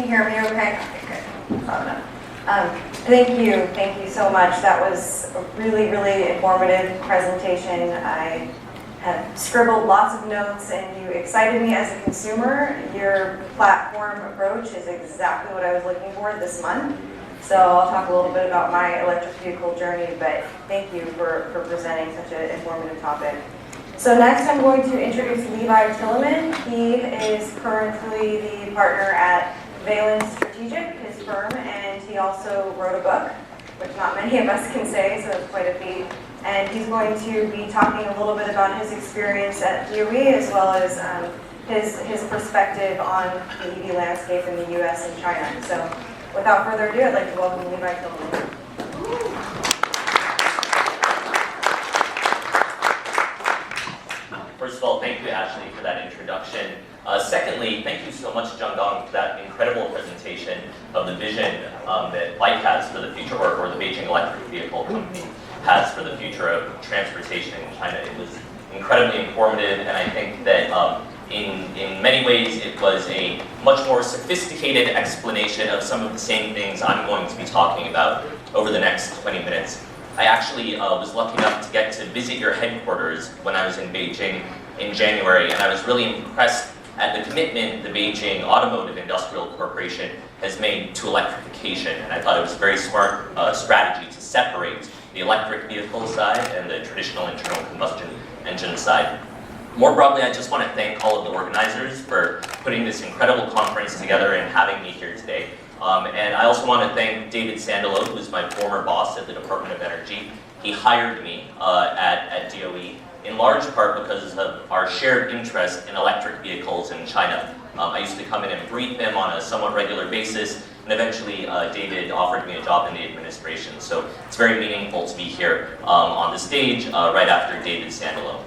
you hear me okay? Okay, good. Loud enough. Thank you so much. That was a really, really informative presentation. I have scribbled lots of notes and you excited me as a consumer. Your platform approach is exactly what I was looking for this month. So I'll talk a little bit about my electric vehicle journey, but thank you for presenting such an informative topic. So next I'm going to introduce Levi Tilleman. He is currently the partner at Valence Strategic, his firm, and he also wrote a book, which not many of us can say, so it's quite a feat. And he's going to be talking a little bit about his experience at DOE as well as his perspective on the EV landscape in the US and China. So without further ado, I'd like to welcome Levi Tilleman. First of all, thank you, Ashley, for that introduction. Secondly, thank you so much, Zhenggang, for that incredible presentation of the vision that BAIC has for the future, or the Beijing Electric Vehicle Company has for the future of transportation in China. It was incredibly informative, and I think that in many ways it was a much more sophisticated explanation of some of the same things I'm going to be talking about over the next 20 minutes. I actually was lucky enough to get to visit your headquarters when I was in Beijing in January, and I was really impressed at the commitment the Beijing Automotive Industrial Corporation has made to electrification. And I thought it was a very smart strategy to separate the electric vehicle side and the traditional internal combustion engine side. More broadly, I just want to thank all of the organizers for putting this incredible conference together and having me here today. And I also want to thank David Sandalo, who is my former boss at the Department of Energy. He hired me at DOE in large part because of our shared interest in electric vehicles in China. I used to come in and brief him on a somewhat regular basis, and eventually David offered me a job in the administration. So it's very meaningful to be here on the stage right after David Sandalo.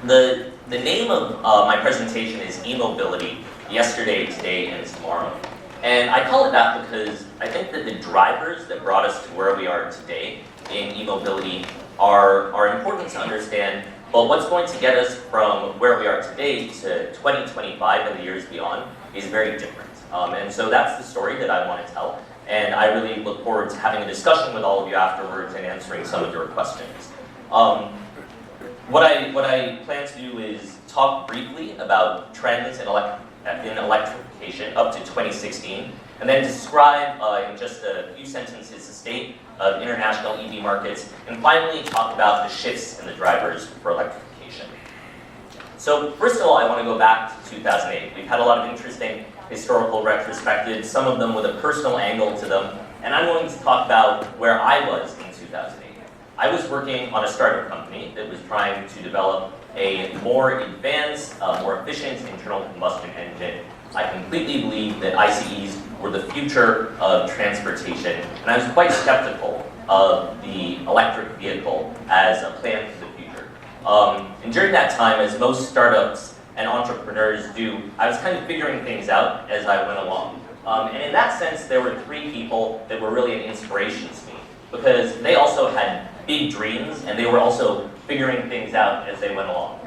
The name of my presentation is E-Mobility, Yesterday, Today, and Tomorrow. And I call it that because I think that the drivers that brought us to where we are today in e-mobility are important to understand, but what's going to get us from where we are today to 2025 and the years beyond is very different. And so that's the story that I want to tell. And I really look forward to having a discussion with all of you afterwards and answering some of your questions. What I plan to do is talk briefly about trends in electrification up to 2016, and then describe in just a few sentences the state of international EV markets, and finally talk about the shifts in the drivers for electrification. So first of all, I want to go back to 2008. We've had a lot of interesting historical retrospectives, some of them with a personal angle to them, and I'm going to talk about where I was in 2008. I was working on a startup company that was trying to develop a more advanced, more efficient internal combustion engine. I completely believed that ICEs were the future of transportation, and I was quite skeptical of the electric vehicle as a plan for the future. And during that time, as most startups and entrepreneurs do, I was kind of figuring things out as I went along. And in that sense, there were three people that were really an inspiration to me, because they also had big dreams, and they were also figuring things out as they went along.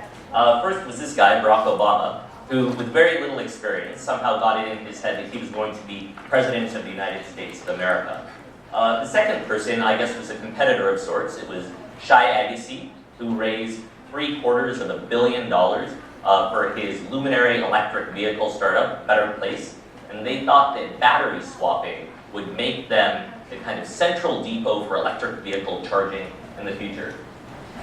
First was this guy, Barack Obama, who, with very little experience, somehow got it in his head that he was going to be president of the United States of America. The second person, I guess, was a competitor of sorts. It was Shai Agassi, who raised $750 million for his luminary electric vehicle startup, Better Place, and they thought that battery swapping would make them the kind of central depot for electric vehicle charging in the future.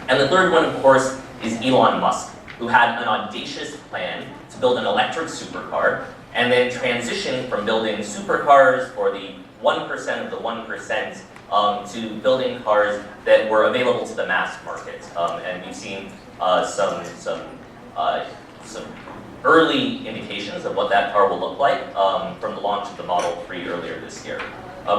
And the third one, of course, is Elon Musk, who had an audacious plan to build an electric supercar and then transition from building supercars for the 1% of the 1% to building cars that were available to the mass market. And we've seen some early indications of what that car will look like from the launch of the Model 3 earlier this year.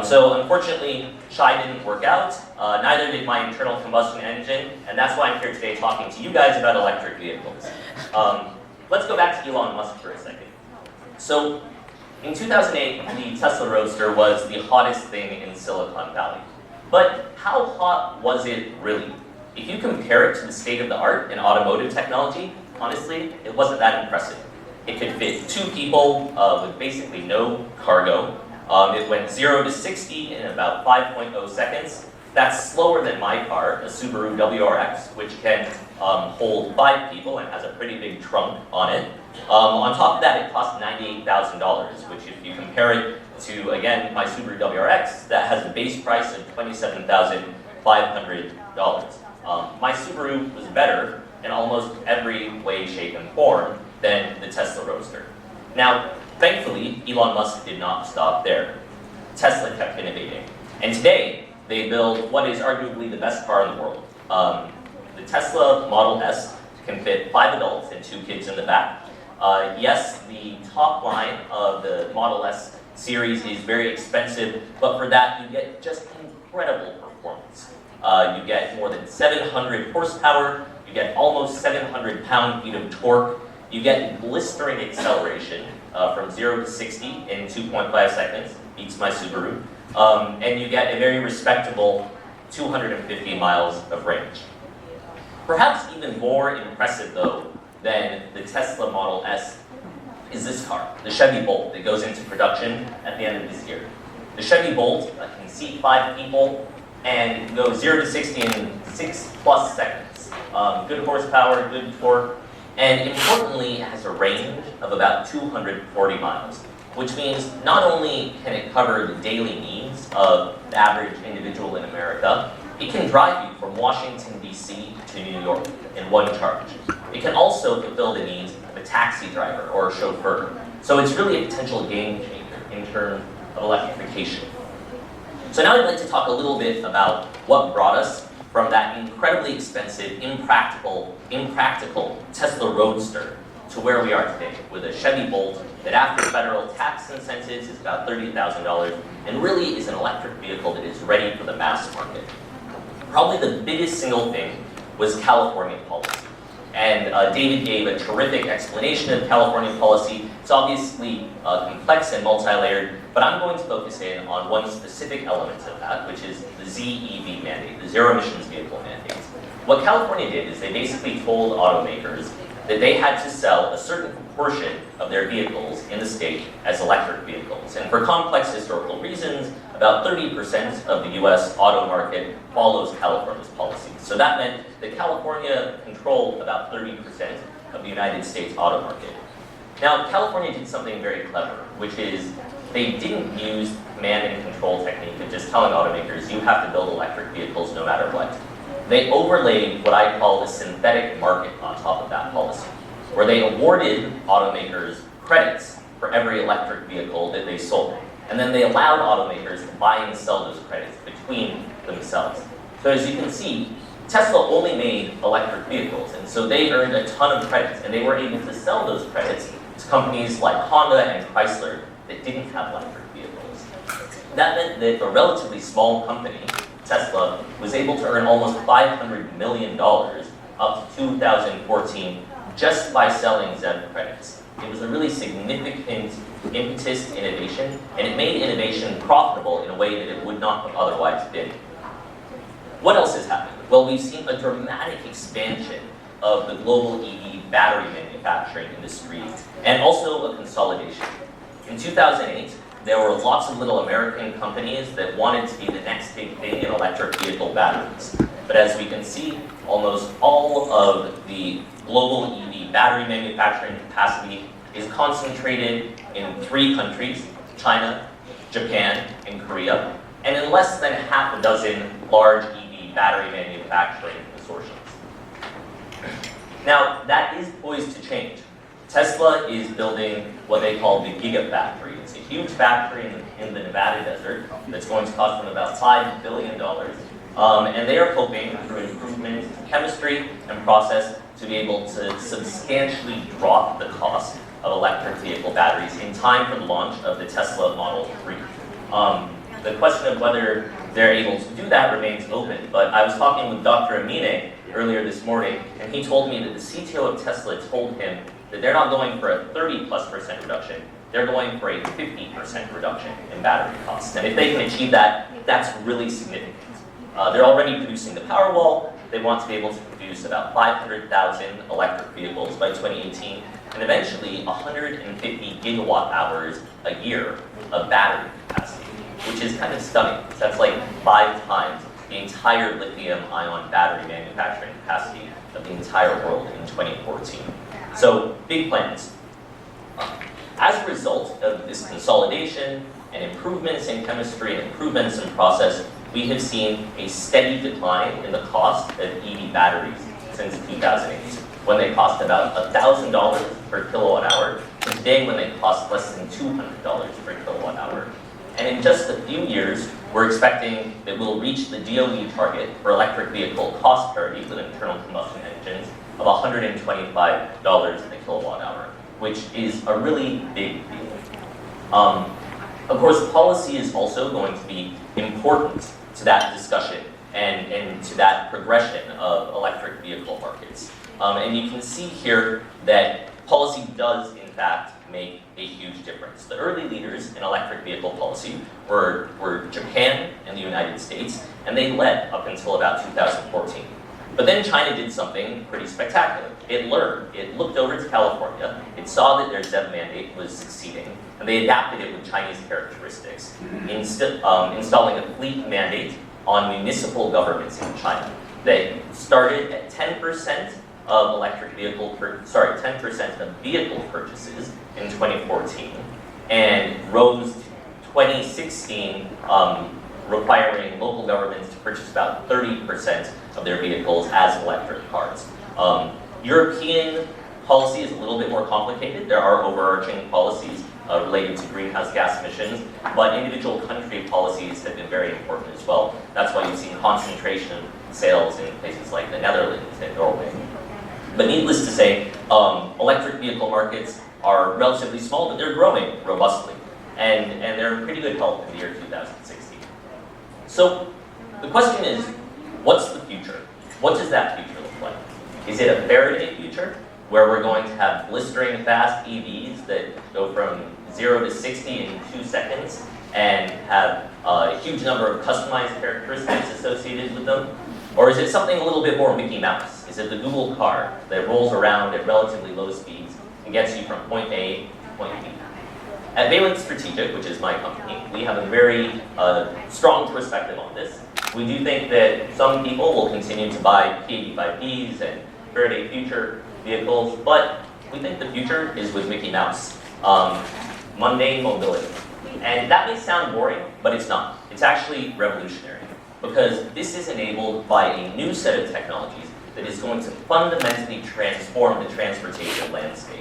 So unfortunately, Shai didn't work out, neither did my internal combustion engine, and that's why I'm here today talking to you guys about electric vehicles. Let's go back to Elon Musk for a second. So in 2008, the Tesla Roadster was the hottest thing in Silicon Valley. But how hot was it really? If you compare it to the state of the art in automotive technology, honestly, it wasn't that impressive. It could fit 2 people with basically no cargo. It went 0 to 60 in about 5.0 seconds. That's slower than my car, a Subaru WRX, which can hold 5 people and has a pretty big trunk on it. On top of that, it cost $98,000, which if you compare it to, again, my Subaru WRX, that has a base price of $27,500. My Subaru was better in almost every way, shape, and form than the Tesla Roadster. Now, thankfully, Elon Musk did not stop there. Tesla kept innovating. And today, they build what is arguably the best car in the world. The Tesla Model S can fit 5 adults and 2 kids in the back. Yes, the top line of the Model S series is very expensive, but for that you get just incredible performance. You get more than 700 horsepower, you get almost 700 pound-feet of torque, you get blistering acceleration from 0 to 60 in 2.5 seconds, beats my Subaru, and you get a very respectable 250 miles of range. Perhaps even more impressive, though, than the Tesla Model S is this car, the Chevy Bolt, that goes into production at the end of this year. The Chevy Bolt can seat 5 people and goes 0 to 60 in 6+ seconds. Good horsepower, good torque, and importantly, it has a range of about 240 miles, which means not only can it cover the daily needs of the average individual in America, it can drive you from Washington, D.C. to New York in one charge. It can also fulfill the needs of a taxi driver or a chauffeur. So it's really a potential game changer in terms of electrification. So now I'd like to talk a little bit about what brought us from that incredibly expensive, impractical Tesla Roadster to where we are today with a Chevy Bolt that after federal tax incentives is about $30,000 and really is an electric vehicle that is ready for the mass market. Probably the biggest single thing was California policy. And David gave a terrific explanation of California policy. It's obviously complex and multi-layered, but I'm going to focus in on one specific element of that, which is the ZEV mandate, the zero emissions vehicle mandate. What California did is they basically told automakers that they had to sell a certain proportion of their vehicles in the state as electric vehicles. And for complex historical reasons, about 30% of the US auto market follows California's policies. So that meant that California controlled about 30% of the United States auto market. Now, California did something very clever, which is they didn't use command and control technique of just telling automakers, you have to build electric vehicles no matter what. They overlaid what I call a synthetic market on top of that policy, where they awarded automakers credits for every electric vehicle that they sold. And then they allowed automakers to buy and sell those credits between themselves. So as you can see, Tesla only made electric vehicles, and so they earned a ton of credits, and they were able to sell those credits to companies like Honda and Chrysler that didn't have electric vehicles. That meant that a relatively small company, Tesla, was able to earn almost $500 million up to 2014 just by selling ZEV credits. It was a really significant impetus to innovation, and it made innovation profitable in a way that it would not have otherwise been. What else has happened? Well, we've seen a dramatic expansion of the global EV battery manufacturing industry, and also a consolidation. In 2008, there were lots of little American companies that wanted to be the next big thing in electric vehicle batteries. But as we can see, almost all of the global EV battery manufacturing capacity is concentrated in 3 countries, China, Japan, and Korea, and in less than half a dozen large EV battery manufacturing consortiums. Now, that is poised to change. Tesla is building what they call the Gigafactory. It's a huge factory in the Nevada desert that's going to cost them about $5 billion. And they are hoping, through improvement in chemistry and process, to be able to substantially drop the cost of electric vehicle batteries in time for the launch of the Tesla Model 3. The question of whether they're able to do that remains open, but I was talking with Dr. Amine earlier this morning, and he told me that the CTO of Tesla told him that they're not going for a 30+% reduction, they're going for a 50% reduction in battery costs. And if they can achieve that, that's really significant. They're already producing the Powerwall. They want to be able to produce about 500,000 electric vehicles by 2018. and eventually 150 gigawatt hours a year of battery capacity, which is kind of stunning. That's like 5 times the entire lithium-ion battery manufacturing capacity of the entire world in 2014. So big plans. As a result of this consolidation and improvements in chemistry and improvements in process, we have seen a steady decline in the cost of EV batteries since 2008, when they cost about $1,000 per kilowatt hour, to today when they cost less than $200 per kilowatt hour. And in just a few years, we're expecting that we'll reach the DOE target for electric vehicle cost parity with internal combustion engines of $125 a kilowatt hour, which is a really big deal. Of course, policy is also going to be important to that discussion and to that progression of electric vehicle markets. And you can see here that policy does, in fact, make a huge difference. The early leaders in electric vehicle policy were Japan and the United States, and they led up until about 2014. But then China did something pretty spectacular. It learned. It looked over to California. It saw that their ZEV mandate was succeeding, and they adapted it with Chinese characteristics, installing a fleet mandate on municipal governments in China. They started at 10% of 10% of vehicle purchases in 2014, and rose to 2016, requiring local governments to purchase about 30% of their vehicles as electric cars. European policy is a little bit more complicated. There are overarching policies related to greenhouse gas emissions, but individual country policies have been very important as well. That's why you've seen concentration of sales in places like the Netherlands and Norway. But needless to say, electric vehicle markets are relatively small, but they're growing robustly, and they're in pretty good health in the year 2016. So the question is, what's the future? What does that future look like? Is it a Faraday future, where we're going to have blistering fast EVs that go from 0 to 60 in 2 seconds and have a huge number of customized characteristics associated with them? Or is it something a little bit more Mickey Mouse? Is it the Google car that rolls around at relatively low speeds and gets you from point A to point B? At Valence Strategic, which is my company, we have a very strong perspective on this. We do think that some people will continue to buy P85Ps and Faraday Future vehicles, but we think the future is with Mickey Mouse, mundane mobility. And that may sound boring, but it's not. It's actually revolutionary, because this is enabled by a new set of technologies that is going to fundamentally transform the transportation landscape.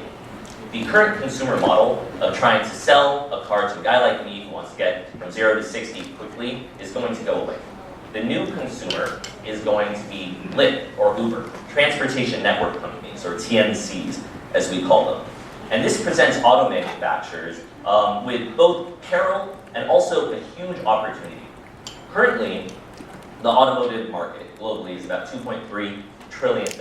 The current consumer model of trying to sell a car to a guy like me who wants to get from 0 to 60 quickly is going to go away. The new consumer is going to be Lyft or Uber, transportation network companies, or TNCs, as we call them. And this presents auto manufacturers with both peril and also a huge opportunity. Currently, the automotive market globally is about $2.3 trillion.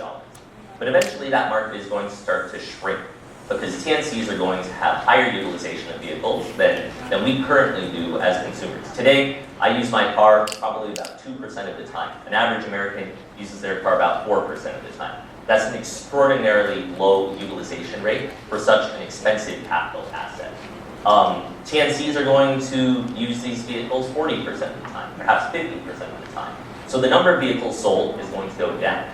But eventually that market is going to start to shrink, because TNCs are going to have higher utilization of vehicles than we currently do as consumers. Today, I use my car probably about 2% of the time. An average American uses their car about 4% of the time. That's an extraordinarily low utilization rate for such an expensive capital asset. TNCs are going to use these vehicles 40% of the time, perhaps 50% of the time. So the number of vehicles sold is going to go down.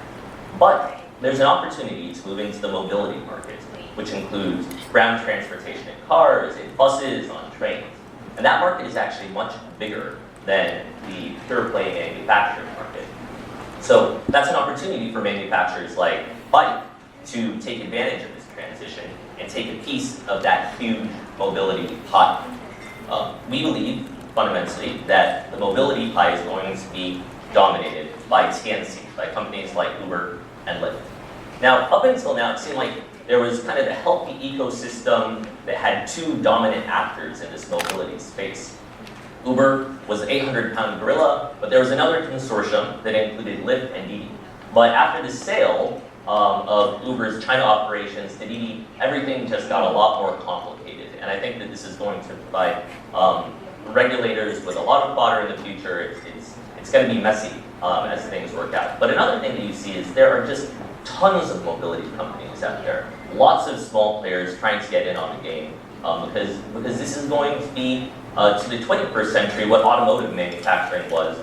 But there's an opportunity to move into the mobility market, which includes ground transportation in cars, in buses, on trains. And that market is actually much bigger than the pure play manufacturing market. So that's an opportunity for manufacturers like Bike to take advantage of this transition and take a piece of that huge mobility pie. We believe, fundamentally, that the mobility pie is going to be dominated by TNC, by companies like Uber and Lyft. Now, up until now, it seemed like there was kind of a healthy ecosystem that had 2 dominant actors in this mobility space. Uber was an 800-pound gorilla, but there was another consortium that included Lyft and Didi. But after the sale of Uber's China operations to Didi, everything just got a lot more complicated. And I think that this is going to provide regulators with a lot of fodder in the future. It's going to be messy as things work out. But another thing that you see is there are just tons of mobility companies out there. Lots of small players trying to get in on the game because this is going to be, to the 21st century, what automotive manufacturing was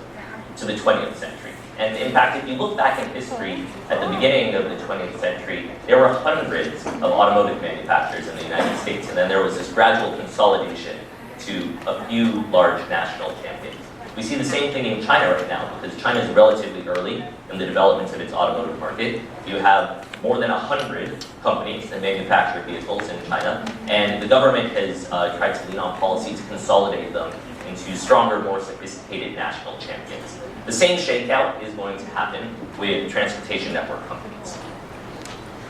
to the 20th century. And in fact, if you look back in history, at the beginning of the 20th century, there were hundreds of automotive manufacturers in the United States, and then there was this gradual consolidation to a few large national champions. We see the same thing in China right now, because China is relatively early in the development of its automotive market. You have more than 100 companies that manufacture vehicles in China, and the government has tried to lean on policy to consolidate them into stronger, more sophisticated national champions. The same shakeout is going to happen with transportation network companies.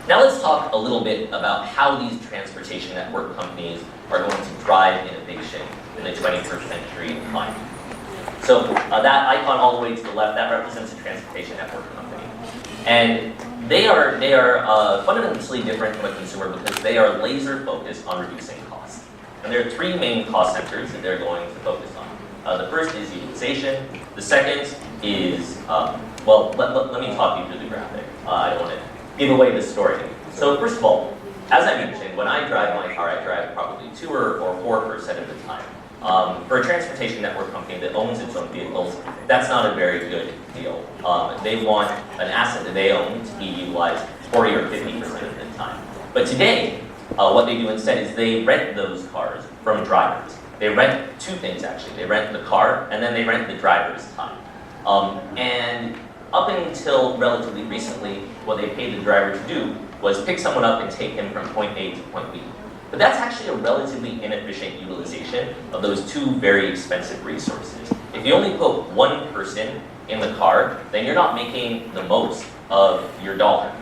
Now let's talk a little bit about how these transportation network companies are going to drive innovation in the 21st century economy. So that icon all the way to the left, that represents a transportation network company. And they are fundamentally different from a consumer because they are laser focused on reducing costs. And there are three main cost centers that they're going to focus on. The first is utilization. The second is, well, let me talk you through the graphic. I don't want to give away the story. So first of all, as I mentioned, when I drive my car, I drive probably 2 or 4% of the time. For a transportation network company that owns its own vehicles, that's not a very good deal. They want an asset that they own to be utilized 40 or 50% of the time. But today, what they do instead is they rent those cars from drivers. They rent two things actually. They rent the car and then they rent the driver's time. And up until relatively recently, what they paid the driver to do was pick someone up and take him from point A to point B. But that's actually a relatively inefficient utilization of those two very expensive resources. If you only put one person in the car, then you're not making the most of your dollar.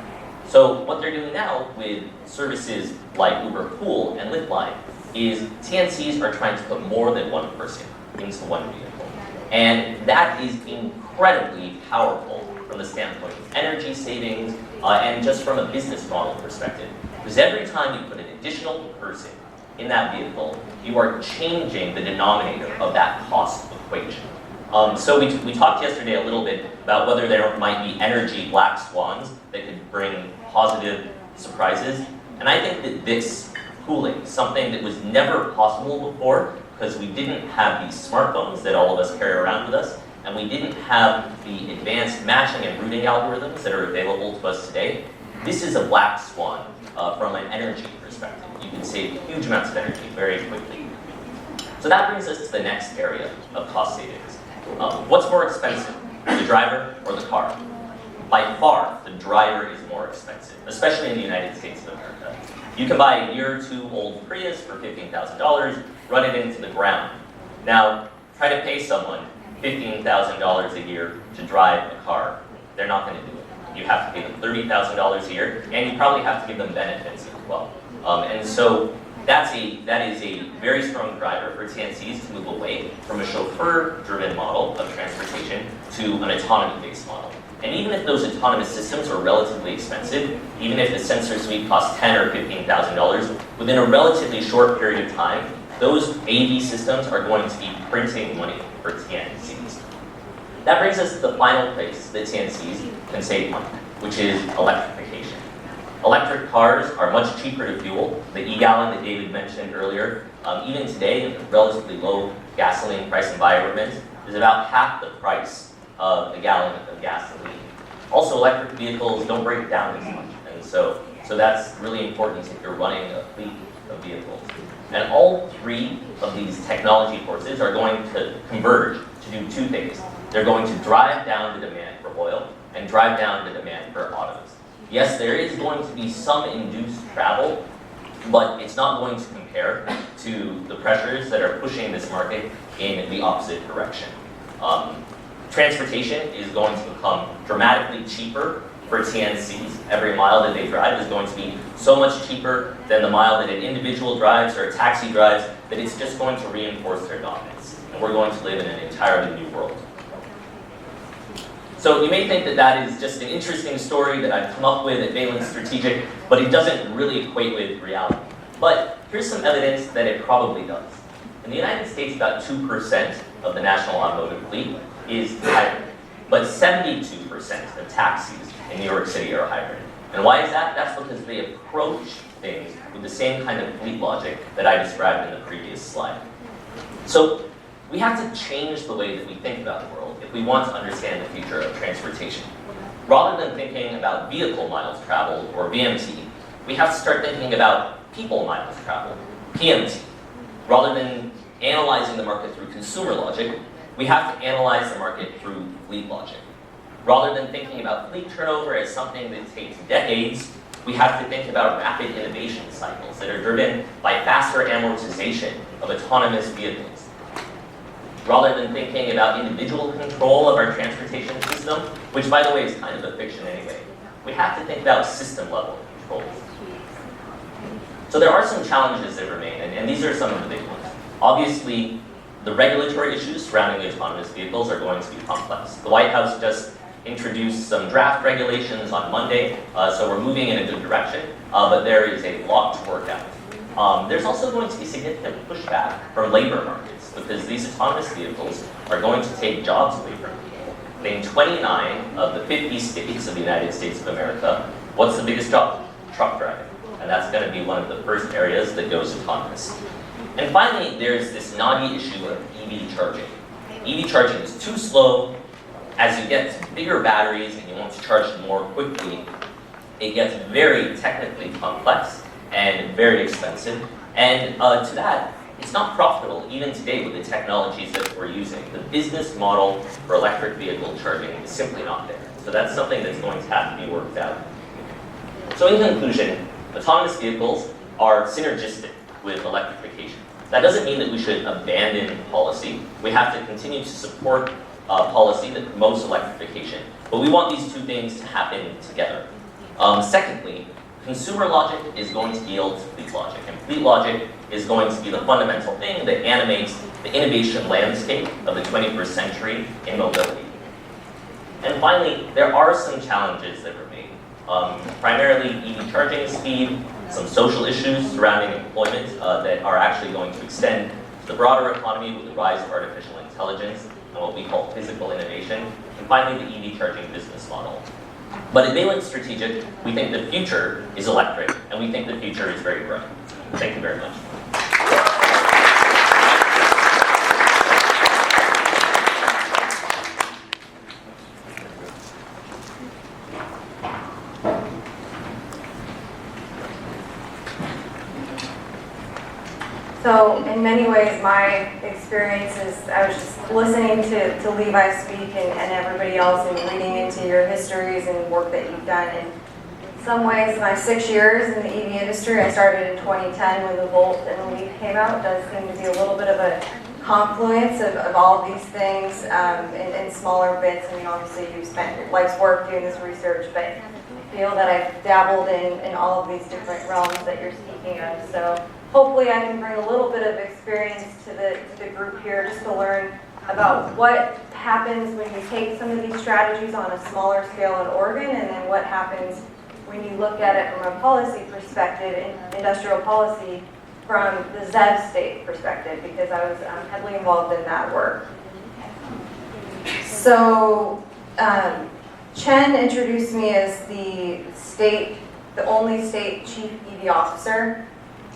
So what they're doing now with services like Uber Pool and Lyft Line is TNCs are trying to put more than one person into one vehicle. And that is incredibly powerful from the standpoint of energy savings and just from a business model perspective. Because every time you put an additional person in that vehicle, you are changing the denominator of that cost equation. So we talked yesterday a little bit about whether there might be energy black swans that could bring positive surprises. And I think that this pooling, something that was never possible before because we didn't have these smartphones that all of us carry around with us, and we didn't have the advanced matching and routing algorithms that are available to us today. This is a black swan from an energy perspective. You can save huge amounts of energy very quickly. So that brings us to the next area of cost savings. What's more expensive, the driver or the car? By far, the driver is more expensive, especially in the United States of America. You can buy a year or two old Prius for $15,000, run it into the ground. Now, try to pay someone $15,000 a year to drive a car. They're not going to do it. You have to pay them $30,000 a year, and you probably have to give them benefits as well. And so that is a very strong driver for TNCs to move away from a chauffeur-driven model of transportation to an autonomy-based model. And even if those autonomous systems are relatively expensive, even if the sensor suite costs $10,000 or $15,000, within a relatively short period of time, those AV systems are going to be printing money for TNCs. That brings us to the final place that TNCs can save money, which is electrification. Electric cars are much cheaper to fuel. The e-gallon that David mentioned earlier, even today, in a relatively low gasoline price environment, is about half the price of a gallon of gasoline. Also, electric vehicles don't break down as much, and so that's really important if you're running a fleet of vehicles. And all three of these technology forces are going to converge to do two things. They're going to drive down the demand for oil and drive down the demand for autos. Yes, there is going to be some induced travel, but it's not going to compare to the pressures that are pushing this market in the opposite direction. Transportation is going to become dramatically cheaper for TNCs. Every mile that they drive is going to be so much cheaper than the mile that an individual drives or a taxi drives that it's just going to reinforce their dominance. And we're going to live in an entirely new world. So you may think that that is just an interesting story that I've come up with at Valence Strategic, but it doesn't really equate with reality. But here's some evidence that it probably does. In the United States, about 2% of the national automotive fleet is hybrid, but 72% of taxis in New York City are hybrid. And why is that? That's because they approach things with the same kind of fleet logic that I described in the previous slide. So we have to change the way that we think about the world if we want to understand the future of transportation. Rather than thinking about vehicle miles traveled, or VMT, we have to start thinking about people miles traveled, PMT. Rather than analyzing the market through consumer logic, we have to analyze the market through fleet logic. Rather than thinking about fleet turnover as something that takes decades, we have to think about rapid innovation cycles that are driven by faster amortization of autonomous vehicles. Rather than thinking about individual control of our transportation system, which by the way is kind of a fiction anyway, we have to think about system-level controls. So there are some challenges that remain, and these are some of the big ones. Obviously, the regulatory issues surrounding the autonomous vehicles are going to be complex. The White House just introduced some draft regulations on Monday, so we're moving in a good direction, but there is a lot to work out. There's also going to be significant pushback from labor markets, because these autonomous vehicles are going to take jobs away from people. In 29 of the 50 states of the United States of America, what's the biggest job? Truck driving. And that's going to be one of the first areas that goes autonomous. And finally, there's this knotty issue of EV charging. EV charging is too slow. As you get to bigger batteries and you want to charge them more quickly, it gets very technically complex and very expensive. And to that, it's not profitable even today with the technologies that we're using. The business model for electric vehicle charging is simply not there. So that's something that's going to have to be worked out. So in conclusion, autonomous vehicles are synergistic with electrification. That doesn't mean that we should abandon policy. We have to continue to support policy that promotes electrification. But we want these two things to happen together. Secondly, consumer logic is going to yield to fleet logic. And fleet logic is going to be the fundamental thing that animates the innovation landscape of the 21st century in mobility. And finally, there are some challenges that remain. Primarily EV charging speed, some social issues surrounding employment that are actually going to extend to the broader economy with the rise of artificial intelligence and what we call physical innovation, and finally the EV charging business model. But at Valence Strategic, we think the future is electric, and we think the future is very bright. Thank you very much. So in many ways, my experience is I was just listening to Levi speak and everybody else and reading into your histories and work that you've done. And in some ways, my 6 years in the EV industry, I started in 2010 when the Volt and the Leaf came out, does seem to be a little bit of a confluence of all of these things in smaller bits. I mean, obviously you've spent your life's work doing this research, but I feel that I've dabbled in all of these different realms that you're speaking of. So hopefully I can bring a little bit of experience to the group here just to learn about what happens when you take some of these strategies on a smaller scale in Oregon, and then what happens when you look at it from a policy perspective, industrial policy, from the ZEV state perspective, because I was heavily involved in that work. So Chen introduced me as the only state chief EV officer,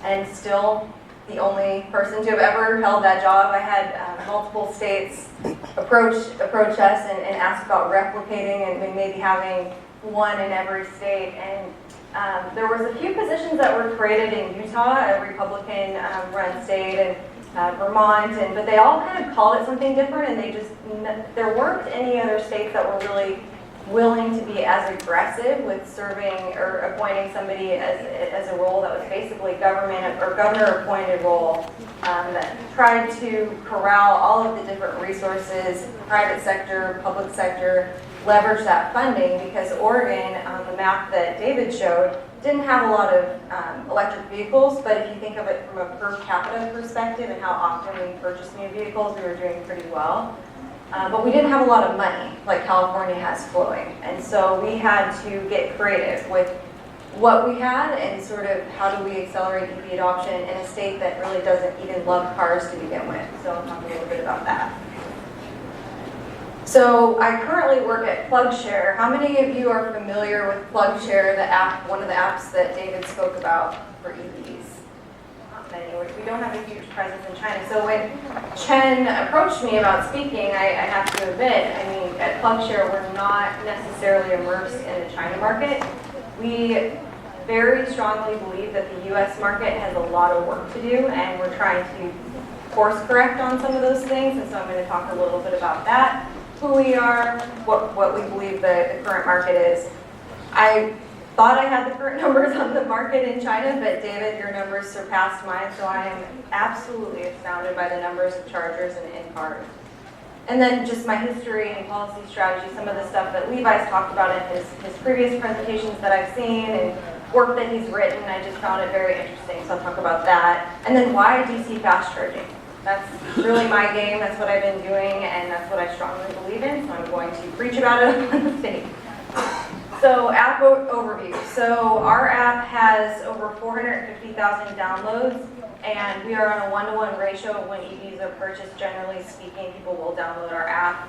and still the only person to have ever held that job. I had multiple states approach us and ask about replicating and maybe having one in every state. And there was a few positions that were created in Utah, a Republican-run state, and Vermont, but they all kind of called it something different, and there weren't any other states that were really willing to be as aggressive with serving or appointing somebody as a role that was basically government or governor-appointed role that tried to corral all of the different resources, private sector, public sector, leverage that funding, because Oregon, on the map that David showed, didn't have a lot of electric vehicles, but if you think of it from a per capita perspective and how often we purchase new vehicles, we were doing pretty well. But we didn't have a lot of money like California has flowing. And so we had to get creative with what we had and sort of how do we accelerate EV adoption in a state that really doesn't even love cars to begin with. So I'll talk a little bit about that. So I currently work at PlugShare. How many of you are familiar with PlugShare, the app, one of the apps that David spoke about for EVs? Not many. We don't have a huge presence in China. So when Chen approached me about speaking, I have to admit, I mean, at PlugShare, we're not necessarily immersed in the China market. We very strongly believe that the US market has a lot of work to do, and we're trying to course correct on some of those things, and so I'm going to talk a little bit about that, who we are, what we believe the current market is. I thought I had the current numbers on the market in China, but David, your numbers surpassed mine, so I am absolutely astounded by the numbers of chargers and in-cars. And then just my history and policy strategy, some of the stuff that Levi's talked about in his previous presentations that I've seen and work that he's written, I just found it very interesting, so I'll talk about that. And then why DC fast charging? That's really my game, that's what I've been doing, and that's what I strongly believe in, so I'm going to preach about it on the stage. So app overview. So our app has over 450,000 downloads, and we are on a 1-to-1 ratio of when EVs are purchased. Generally speaking, people will download our app.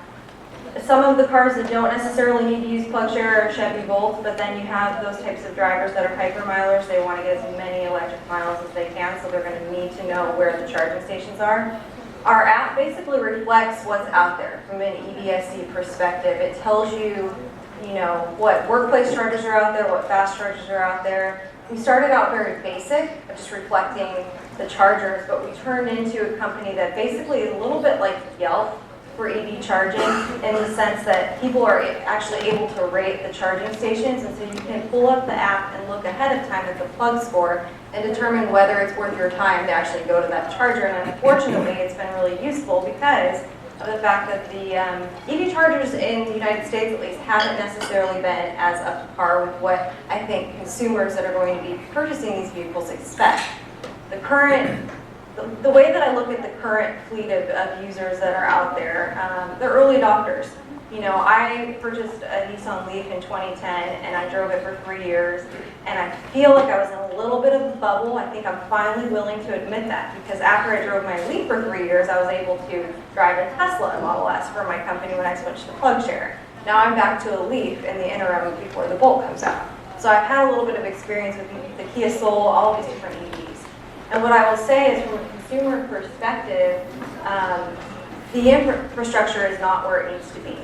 Some of the cars that don't necessarily need to use PlugShare are Chevy Volt, but then you have those types of drivers that are hypermilers. They want to get as many electric miles as they can, so they're going to need to know where the charging stations are. Our app basically reflects what's out there from an EVSC perspective. It tells you, what workplace chargers are out there, what fast chargers are out there. We started out very basic, just reflecting the chargers, but we turned into a company that basically is a little bit like Yelp for EV charging, in the sense that people are actually able to rate the charging stations, and so you can pull up the app and look ahead of time at the plug score and determine whether it's worth your time to actually go to that charger. And unfortunately, it's been really useful because of the fact that the EV chargers in the United States, at least, haven't necessarily been as up to par with what I think consumers that are going to be purchasing these vehicles expect. The way that I look at the current fleet of users that are out there, they're early adopters. I purchased a Nissan Leaf in 2010, and I drove it for 3 years, and I feel like I was in a little bit of a bubble. I think I'm finally willing to admit that, because after I drove my Leaf for 3 years, I was able to drive a Tesla Model S for my company when I switched to PlugShare. Now I'm back to a Leaf in the interim before the Bolt comes out. So I've had a little bit of experience with the Kia Soul, all of these different EVs. And what I will say is, from a consumer perspective, the infrastructure is not where it needs to be.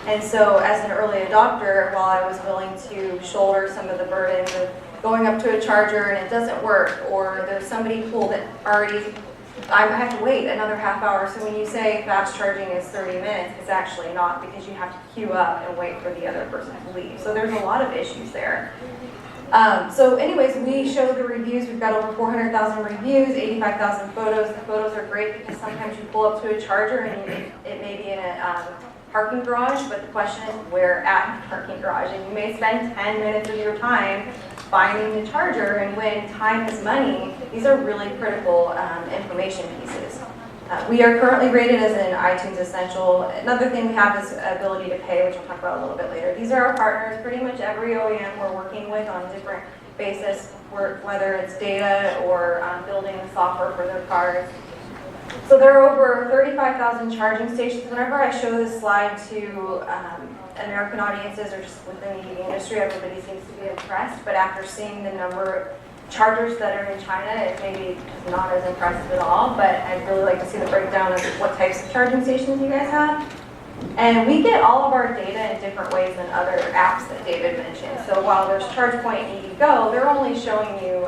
And so as an early adopter, while I was willing to shoulder some of the burdens of going up to a charger and it doesn't work, or there's somebody cool that already, I have to wait another half hour. So when you say fast charging is 30 minutes, it's actually not, because you have to queue up and wait for the other person to leave. So there's a lot of issues there. So anyways, we show the reviews. We've got over 400,000 reviews, 85,000 photos. The photos are great because sometimes you pull up to a charger and it may be in a parking garage, but the question is, where at the parking garage? And you may spend 10 minutes of your time finding the charger, and when time is money, these are really critical information pieces. We are currently rated as an iTunes Essential. Another thing we have is ability to pay, which I'll talk about a little bit later. These are our partners. Pretty much every OEM we're working with on a different basis, whether it's data or building the software for their cars. So there are over 35,000 charging stations. Whenever I show this slide to American audiences or just within the EV industry, everybody seems to be impressed. But after seeing the number of chargers that are in China, it maybe is not as impressive at all, but I'd really like to see the breakdown of what types of charging stations you guys have. And we get all of our data in different ways than other apps that David mentioned. So while there's ChargePoint and EVgo, they're only showing you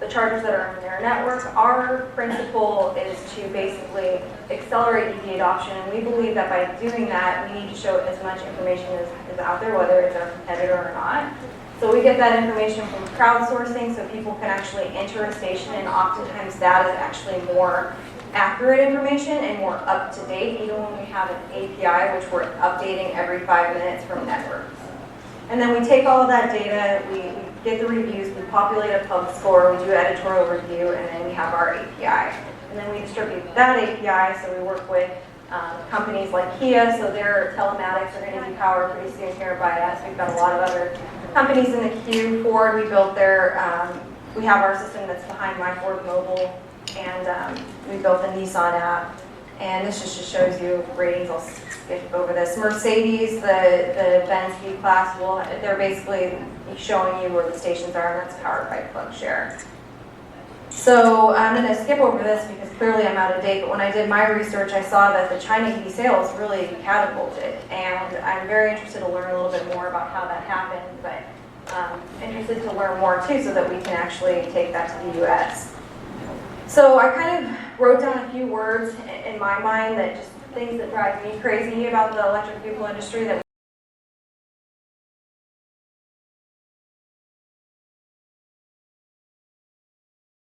the chargers that are in their network. Our principle is to basically accelerate EV adoption, and we believe that by doing that, we need to show as much information as out there, whether it's our competitor or not. So we get that information from crowdsourcing, so people can actually enter a station, and oftentimes that is actually more accurate information and more up to date, even when we have an API, which we're updating every 5 minutes from networks. And then we take all of that data, we get the reviews, we populate a pub score, we do editorial review, and then we have our API. And then we distribute that API, so we work with companies like Kia, so their telematics are going to be powered pretty soon here by us. We've got a lot of other companies in the queue. Ford, we built their, we have our system that's behind My Ford Mobile, and we built the Nissan app. And this just shows you ratings. I'll skip over this. Mercedes, the Benz B-Class, they're basically showing you where the stations are, and that's powered by PlugShare. So I'm going to skip over this because clearly I'm out of date, but when I did my research, I saw that the China EV sales really catapulted, and I'm very interested to learn a little bit more about how that happened, but interested to learn more too so that we can actually take that to the US. So I kind of wrote down a few words in my mind that just things that drive me crazy about the electric vehicle industry that